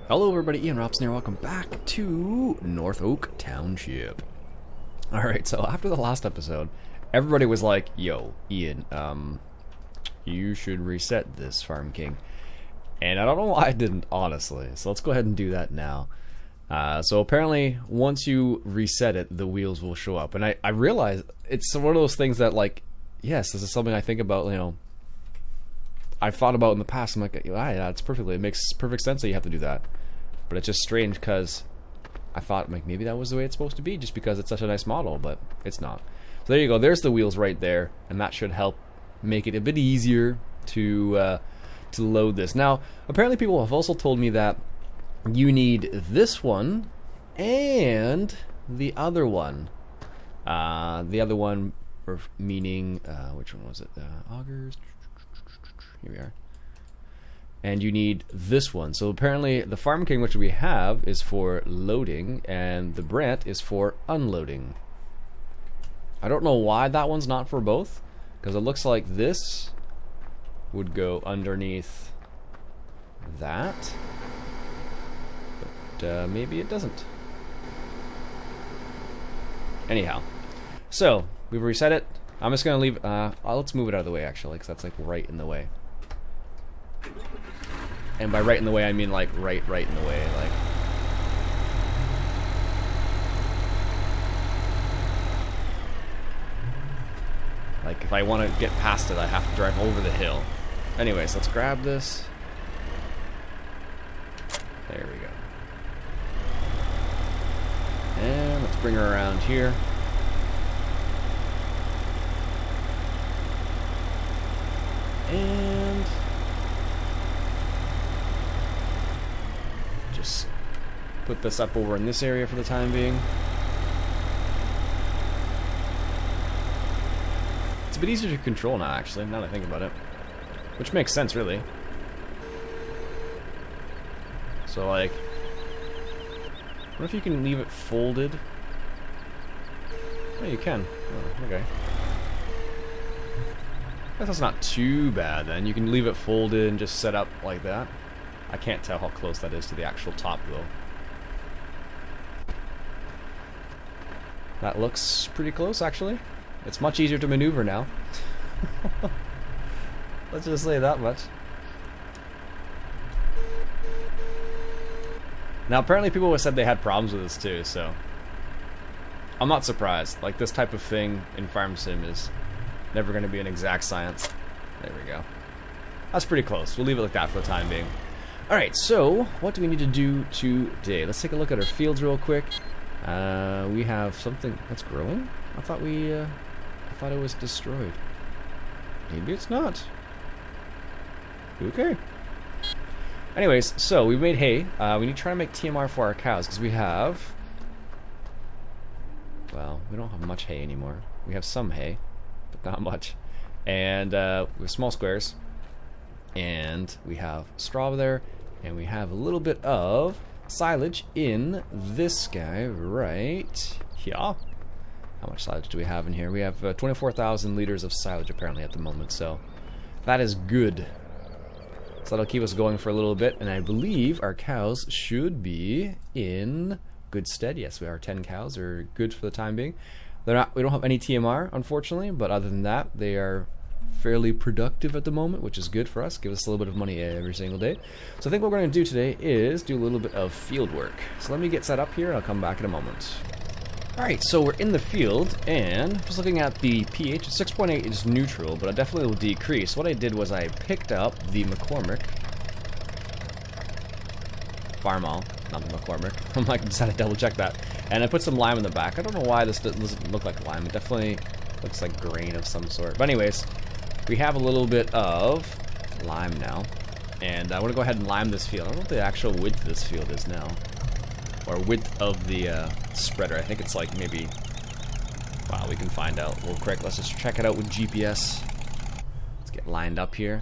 Hello everybody, Iain, Robson here. Welcome back to Northoak Township. Alright, so after the last episode, everybody was like, yo, Iain, you should reset this Farm King. And I don't know why I didn't, honestly. So let's go ahead and do that now. So apparently, once you reset it, the wheels will show up. And I realize it's one of those things that, like, yes, this is something I think about, you know, I've thought about in the past. I'm like, yeah, it's perfectly. It makes perfect sense that you have to do that. But it's just strange because I thought, like, maybe that was the way it's supposed to be, just because it's such a nice model, but it's not. So there you go. There's the wheels right there, and that should help make it a bit easier to load this. Now, apparently, people have also told me that you need this one and the other one. The other one, meaning which one was it? Augers. Here we are. And you need this one. So apparently the Farm King, which we have, is for loading, and the Brant is for unloading. I don't know why that one's not for both, because it looks like this would go underneath that, but maybe it doesn't. Anyhow, so we've reset it. I'm just gonna leave. Let's move it out of the way, actually, because that's like right in the way. And by right in the way, I mean like right in the way, like if I want to get past it, I have to drive over the hill. Anyways, let's grab this. There we go. And let's bring her around here. And just put this up over in this area for the time being. It's a bit easier to control now, actually, now that I think about it. Which makes sense, really. So, like, what if you can leave it folded? Oh, you can. Oh, okay. I guess that's not too bad, then. You can leave it folded and just set up like that. I can't tell how close that is to the actual top, though. That looks pretty close, actually. It's much easier to maneuver now. Let's just say that much. Now, apparently people have said they had problems with this, too, so I'm not surprised. Like, this type of thing in Farm Sim is never going to be an exact science. There we go. That's pretty close. We'll leave it like that for the time being. Alright, so what do we need to do today? Let's take a look at our fields real quick. We have something that's growing? I thought it was destroyed. Maybe it's not. Okay. Anyways, so we made hay. We need to try to make TMR for our cows, because we have... well, we don't have much hay anymore. We have some hay, but not much. And we have small squares. And we have straw there. And we have a little bit of silage in this guy right here. How much silage do we have in here? We have 24,000 liters of silage apparently at the moment, so that is good. So that'll keep us going for a little bit, and I believe our cows should be in good stead. Yes, our 10 cows are good for the time being. They're not. We don't have any TMR, unfortunately, but other than that, they are fairly productive at the moment, which is good for us. Give us a little bit of money every single day. So I think what we're going to do today is do a little bit of field work. So let me get set up here, and I'll come back in a moment. Alright, so we're in the field, and just looking at the pH, 6.8 is neutral, but it definitely will decrease. What I did was I picked up the McCormick Farmall, not the McCormick. I'm like, decided to double check that. And I put some lime in the back. I don't know why this doesn't look like lime. It definitely looks like grain of some sort. But anyways, we have a little bit of lime now, and I want to go ahead and lime this field. I don't know what the actual width of this field is now, or width of the spreader. I think it's like maybe, wow, we can find out real quick. Let's just check it out with GPS. Let's get lined up here.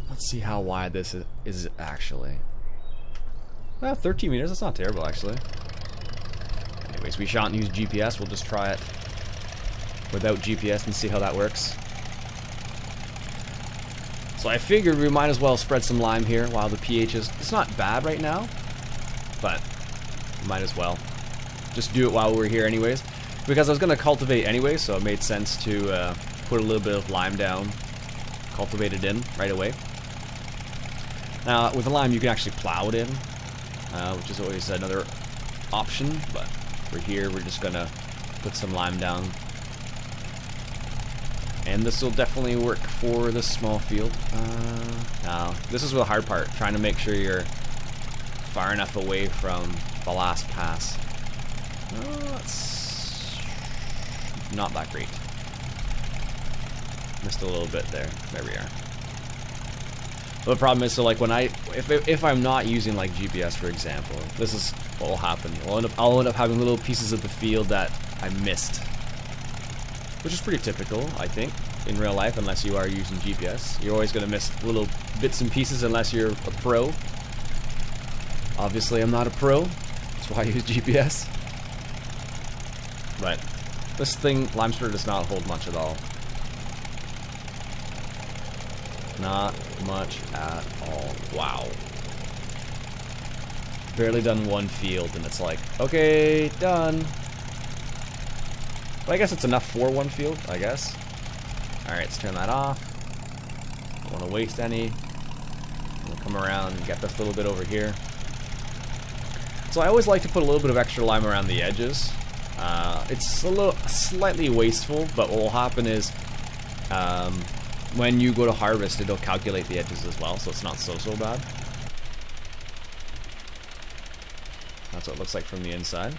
Let's see how wide this is actually. Well, 13 meters, that's not terrible actually. Anyways, we shan't use GPS, we'll just try it without GPS and see how that works. So I figured we might as well spread some lime here while the pH is... It's not bad right now, but might as well. Just do it while we're here anyways. Because I was going to cultivate anyway, so it made sense to put a little bit of lime down. Cultivate it in right away. Now, with the lime, you can actually plow it in, which is always another option, but for here, we're just going to put some lime down. And this will definitely work for this small field. Now, this is the hard part, trying to make sure you're far enough away from the last pass. That's not that great. Missed a little bit there. There we are. But the problem is, so like when if I'm not using like GPS, for example, this is what will happen. I'll end up having little pieces of the field that I missed. Which is pretty typical, I think, in real life, unless you are using GPS. You're always going to miss little bits and pieces unless you're a pro. Obviously, I'm not a pro. That's why I use GPS. But this thing, lime spreader, does not hold much at all. Not much at all. Wow. Barely done one field, and it's like, okay, done. But I guess it's enough for one field, I guess. Alright, let's turn that off. Don't want to waste any. We'll come around and get this little bit over here. So I always like to put a little bit of extra lime around the edges. It's a little slightly wasteful, but what will happen is when you go to harvest, it'll calculate the edges as well, so it's not so bad. That's what it looks like from the inside.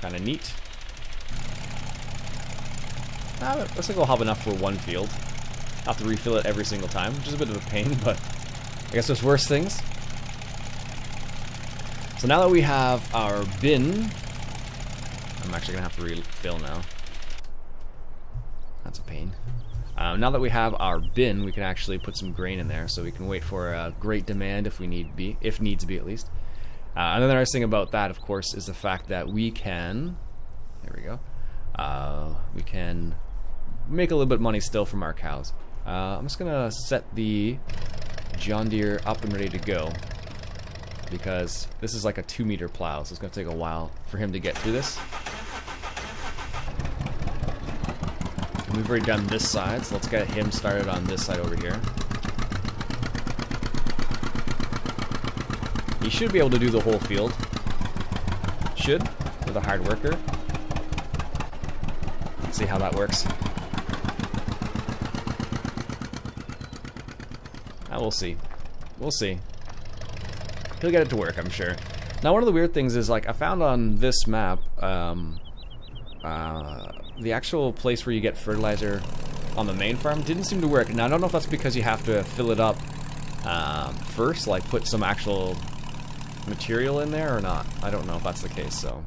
Kind of neat. Looks like we'll have enough for one field. I'll have to refill it every single time, which is a bit of a pain, but I guess there's worse things. So now that we have our bin, I'm actually going to have to refill now. That's a pain. Now that we have our bin, we can actually put some grain in there, so we can wait for a great demand if we need be, if needs be at least. Another nice thing about that, of course, is the fact that we can, there we go, we can make a little bit of money still from our cows. I'm just gonna set the John Deere up and ready to go, because this is like a 2-meter plow, so it's gonna take a while for him to get through this. And we've already done this side, so let's get him started on this side over here. He should be able to do the whole field. Should, with a hard worker. Let's see how that works. We'll see. We'll see. He'll get it to work, I'm sure. Now, one of the weird things is, like, I found on this map, the actual place where you get fertilizer on the main farm didn't seem to work. Now, I don't know if that's because you have to fill it up first, like put some actual material in there or not. I don't know if that's the case, so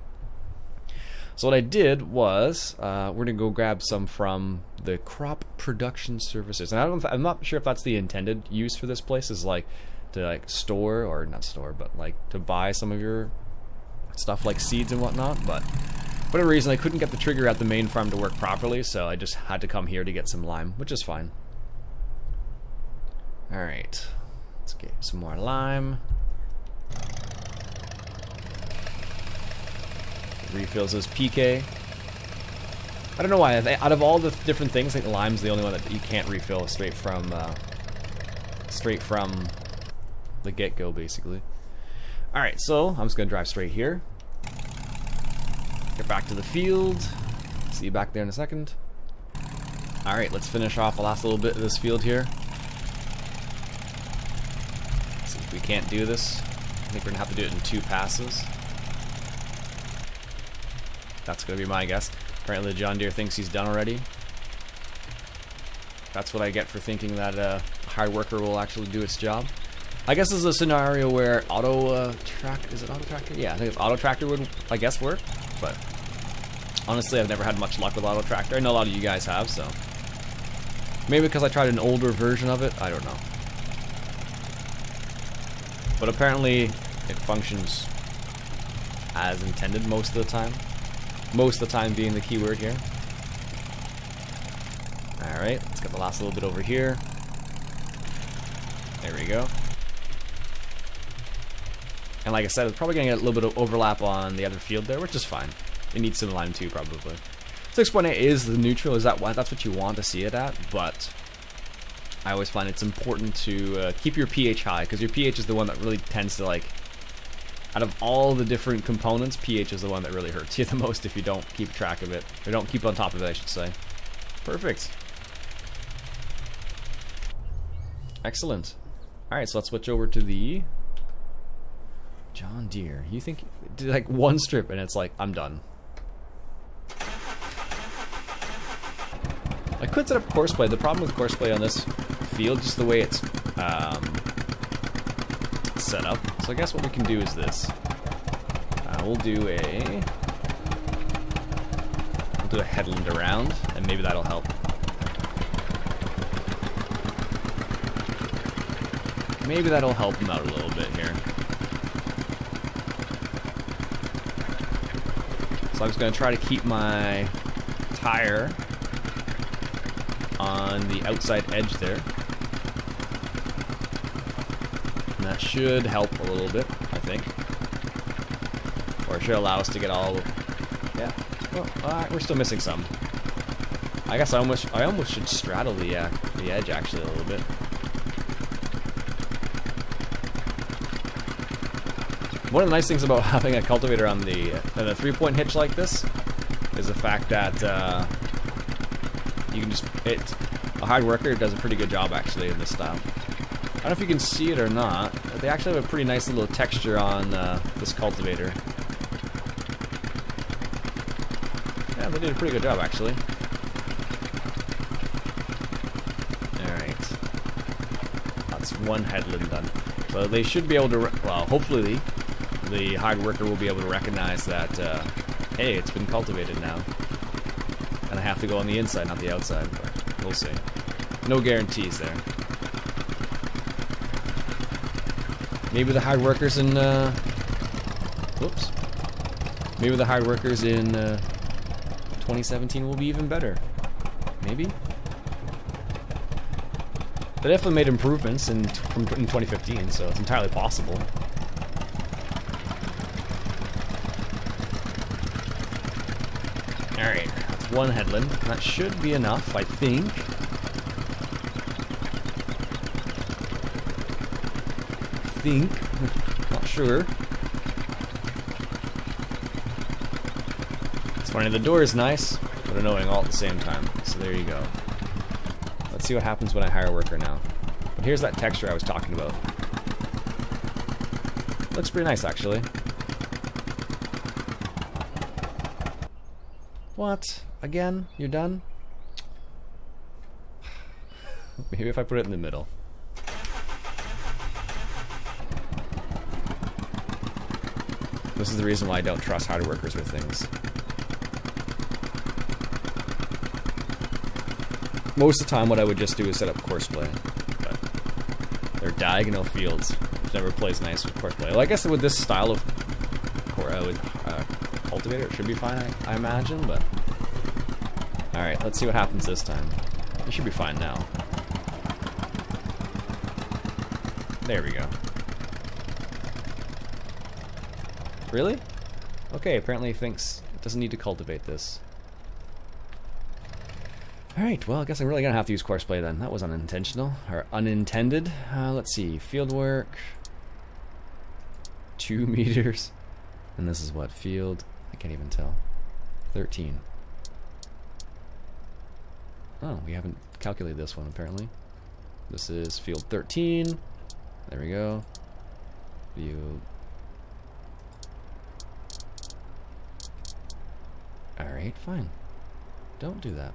what I did was, we're gonna go grab some from the crop production services, and I'm not sure if that's the intended use for this place, is like to like store, or not store, but like to buy some of your stuff like seeds and whatnot. But for whatever reason, I couldn't get the trigger at the main farm to work properly, so I just had to come here to get some lime, which is fine. All right, let's get some more lime. Refills his PK. I don't know why. Out of all the different things, I think lime's the only one that you can't refill straight from the get-go, basically. All right, so I'm just gonna drive straight here. Get back to the field. See you back there in a second. All right, let's finish off the last little bit of this field here. See if we can't do this. I think we're gonna have to do it in 2 passes. That's gonna be my guess. Apparently John Deere thinks he's done already. That's what I get for thinking that a hard worker will actually do its job. I guess this is a scenario where auto tractor? Yeah, I think it's auto tractor would, I guess, work. But honestly, I've never had much luck with auto tractor. I know a lot of you guys have, so maybe because I tried an older version of it. I don't know. But apparently, it functions as intended most of the time. Most of the time being the key word here. Alright, let's get the last little bit over here. There we go. And like I said, it's probably going to get a little bit of overlap on the other field there, which is fine. It needs some lime too, probably. 6.8 is the neutral. Is that what? That's what you want to see it at, but I always find it's important to keep your pH high, because your pH is the one that really tends to, like, out of all the different components, pH is the one that really hurts you the most if you don't keep track of it, or don't keep on top of it, I should say. Perfect. Excellent. Alright, so let's switch over to the John Deere. You think, like, one strip and it's like, I'm done. I could set up courseplay. The problem with courseplay on this field, just the way it's set up. So I guess what we can do is this. We'll do a headland around, and maybe that'll help. Maybe that'll help him out a little bit here. So I'm just going to try to keep my tire on the outside edge there. And that should help a little bit, I think. Or it should allow us to get all... Yeah. Well, we're still missing some. I guess I almost should straddle the edge, actually, a little bit. One of the nice things about having a cultivator on the 3-point hitch like this is the fact that you can just... A hard worker does a pretty good job, actually, in this style. I don't know if you can see it or not, but they actually have a pretty nice little texture on this cultivator. Yeah, they did a pretty good job, actually. Alright. That's one headland done. So they should be able to... Well, hopefully the hard worker will be able to recognize that, hey, it's been cultivated now. And I have to go on the inside, not the outside, but we'll see. No guarantees there. Maybe the hard workers in, whoops. Maybe the hard workers in 2017 will be even better. Maybe. They definitely made improvements in 2015, so it's entirely possible. Alright, that's one headland. That should be enough, I think. Not sure. It's funny, the door is nice, but annoying all at the same time. So there you go. Let's see what happens when I hire a worker now. But here's that texture I was talking about. Looks pretty nice, actually. What? Again? You're done? Maybe if I put it in the middle. This is the reason why I don't trust hard workers with things. Most of the time what I would just do is set up courseplay. But they're diagonal fields, which never plays nice with courseplay. Well, I guess with this style of cultivator it should be fine, I imagine, but... Alright, let's see what happens this time. It should be fine now. There we go. Really? Okay, apparently he thinks it doesn't need to cultivate this. Alright, well, I guess I'm really gonna have to use courseplay then. That was unintentional, or unintended. Let's see, field work. 2 meters. And this is what, field? I can't even tell. 13. Oh, we haven't calculated this one, apparently. This is field 13. There we go. Field... Alright, fine. Don't do that.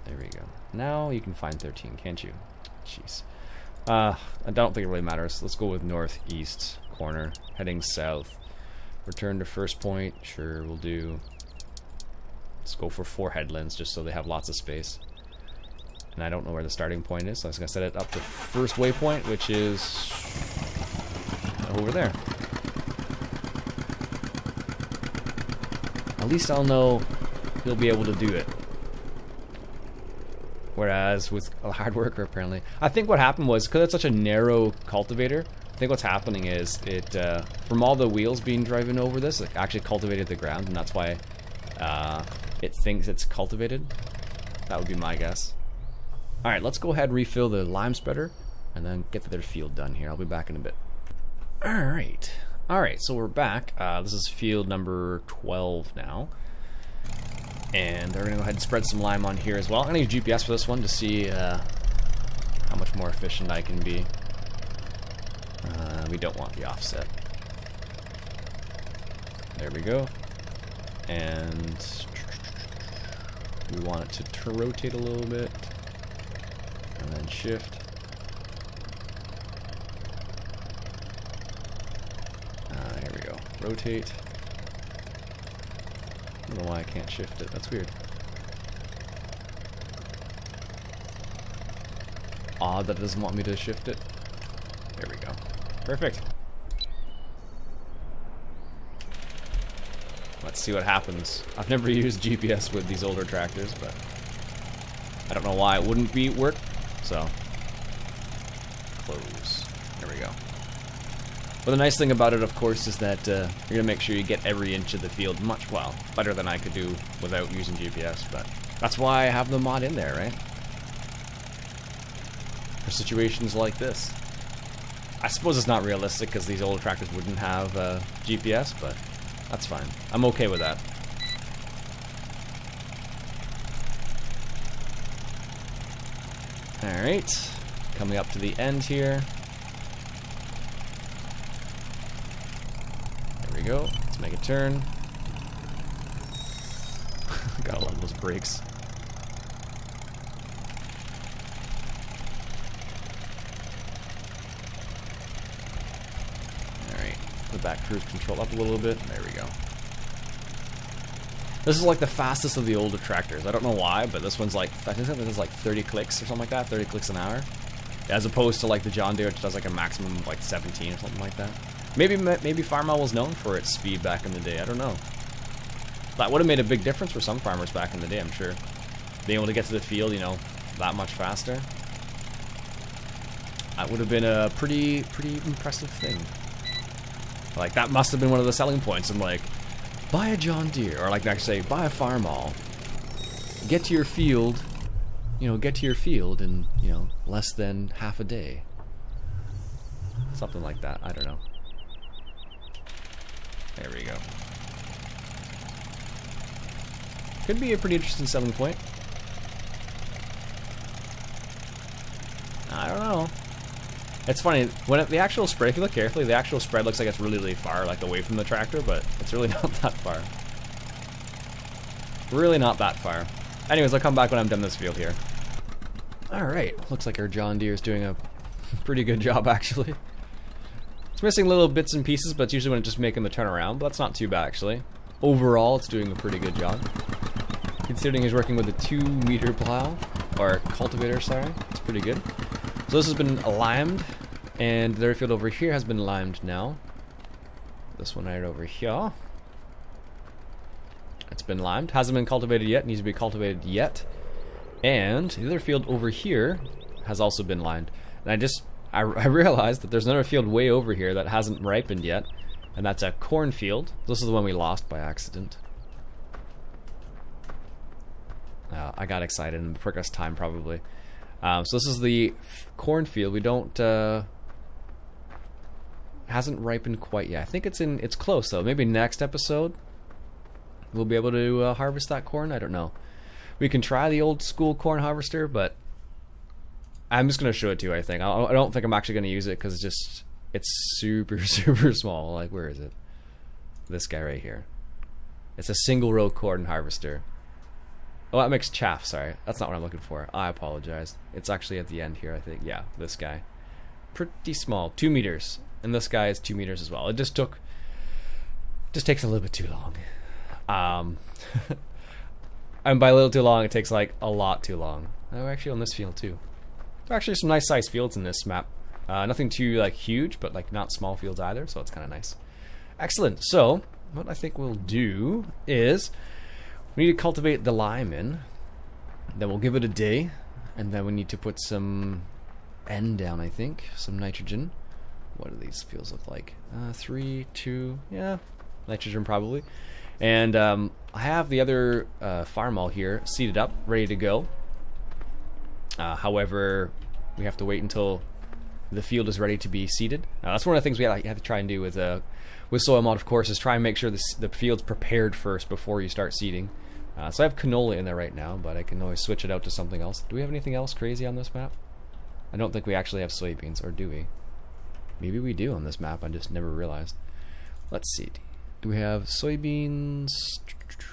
There we go. Now you can find 13, can't you? Jeez. I don't think it really matters. Let's go with northeast corner, heading south. Return to first point. Sure, we'll do... Let's go for 4 headlands, just so they have lots of space. And I don't know where the starting point is, so I'm just going to set it up to first waypoint, which is... over there. At least I'll know he'll be able to do it. Whereas with a hard worker, apparently, I think what happened was because it's such a narrow cultivator. I think what's happening is it, from all the wheels being driven over this, it actually cultivated the ground, and that's why it thinks it's cultivated. That would be my guess. All right, let's go ahead and refill the lime spreader, and then get their field done here. I'll be back in a bit. All right, so we're back. This is field number 12 now. And we're gonna go ahead and spread some lime on here as well. I'm gonna use GPS for this one to see how much more efficient I can be. We don't want the offset. There we go. And we want it to rotate a little bit. And then shift. Here we go. Rotate. I don't know why I can't shift it. That's weird. Odd that it doesn't want me to shift it. There we go. Perfect. Let's see what happens. I've never used GPS with these older tractors, but I don't know why it wouldn't work. So, close. There we go. But the nice thing about it, of course, is that you're going to make sure you get every inch of the field much, well, better than I could do without using GPS, but that's why I have the mod in there, right? For situations like this. I suppose it's not realistic because these older tractors wouldn't have GPS, but that's fine. I'm okay with that. Alright, coming up to the end here. There we go. Let's make a turn. Gotta love those brakes. Alright, the back cruise control up a little bit. There we go. This is like the fastest of the older tractors. I don't know why, but this one's like, I think this is like 30 clicks or something like that, 30 clicks an hour. As opposed to like the John Deere, which does like a maximum of like 17 or something like that. Maybe Farmall was known for its speed back in the day. I don't know. That would have made a big difference for some farmers back in the day, I'm sure. Being able to get to the field, you know, that much faster. That would have been a pretty impressive thing. Like, that must have been one of the selling points. I'm like, buy a John Deere, or like I say, buy a Farmall. Get to your field, you know, in, you know, less than half a day. Something like that. I don't know. There we go. Could be a pretty interesting selling point. I don't know. It's funny, when the actual spread, if you look carefully, the actual spread looks like it's really far, like away from the tractor, but it's really not that far. Really not that far. Anyways, I'll come back when I'm done this field here. Alright, looks like our John Deere is doing a pretty good job, actually. It's missing little bits and pieces, but it's usually when it's just making the turnaround, but that's not too bad, actually. Overall, it's doing a pretty good job. Considering he's working with a 2-meter plow, or cultivator, sorry, it's pretty good. So this has been limed, and their field over here has been limed now. This one right over here. It's been limed, hasn't been cultivated yet, needs to be cultivated yet. And the other field over here has also been limed. And I realized that there's another field way over here that hasn't ripened yet, and that's a cornfield. This is the one we lost by accident. I got excited in the quickest time, probably. So this is the cornfield. We don't hasn't ripened quite yet. I think it's close though. Maybe next episode we'll be able to harvest that corn. I don't know. We can try the old school corn harvester, but I'm just gonna show it to you. I think I don't think I'm actually gonna use it because it's super small. Like, where is it? This guy right here. It's a single row corn harvester. Oh, that makes chaff, sorry. That's not what I'm looking for. I apologize. It's actually at the end here, I think. Yeah, this guy. Pretty small. 2 meters. And this guy is 2 meters as well. It just takes a little bit too long. And by a little too long, it takes like a lot too long. Oh, actually on this field too. There are actually some nice sized fields in this map. Nothing too like huge, but like not small fields either, so it's kind of nice. Excellent. So, what I think we'll do is we need to cultivate the lime in. Then we'll give it a day. And then we need to put some N down, I think. Some nitrogen. What do these fields look like? 3, 2, yeah, nitrogen probably. And I have the other farm all here seeded up, ready to go. However, we have to wait until the field is ready to be seeded. That's one of the things we have to try and do with soil mod, of course, is try and make sure the field's prepared first before you start seeding. So I have canola in there right now, but I can always switch it out to something else. Do we have anything else crazy on this map? I don't think we actually have soybeans, or do we? Maybe we do on this map, I just never realized. Let's see. Do we have soybeans?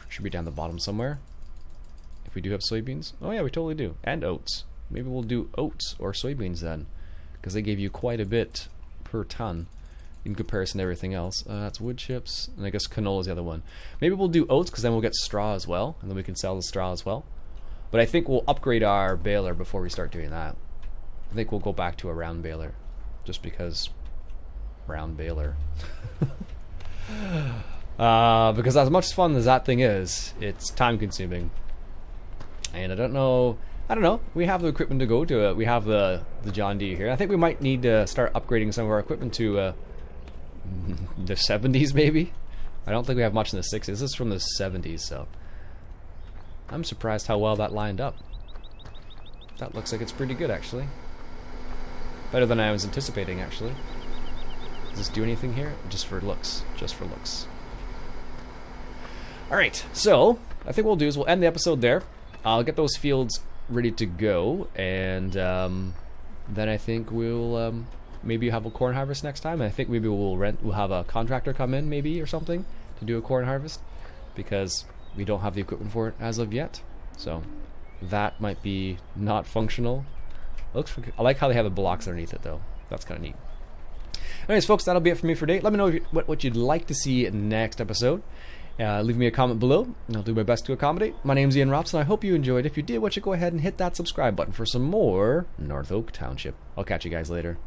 Should be down the bottom somewhere. If we do have soybeans. Oh yeah, we totally do. And oats. Maybe we'll do oats or soybeans then, because they gave you quite a bit per ton in comparison to everything else. That's wood chips, and I guess canola is the other one. Maybe we'll do oats, because then we'll get straw as well, and then we can sell the straw as well. But I think we'll upgrade our baler before we start doing that. I think we'll go back to a round baler, just because round baler. Because as much fun as that thing is, it's time consuming. And I don't know, we have the equipment to go to it. We have the John Deere here. I think we might need to start upgrading some of our equipment to the 70s maybe. I don't think we have much in the 60s. This is from the 70s, so I'm surprised how well that lined up. That looks like it's pretty good, actually. Better than I was anticipating, actually. Does this do anything here? Just for looks. Just for looks. Alright, so I think what we'll do is we'll end the episode there. I'll get those fields ready to go, and then I think we'll maybe have a corn harvest next time. I think maybe we'll have a contractor come in maybe or something to do a corn harvest, because we don't have the equipment for it as of yet. So that might be not functional. I like how they have the blocks underneath it though. That's kind of neat. Anyways, folks, that'll be it for me for today. Let me know what you'd like to see next episode. Leave me a comment below, and I'll do my best to accommodate. My name's Iain Robson. I hope you enjoyed. If you did, why don't you go ahead and hit that subscribe button for some more Northoak Township. I'll catch you guys later.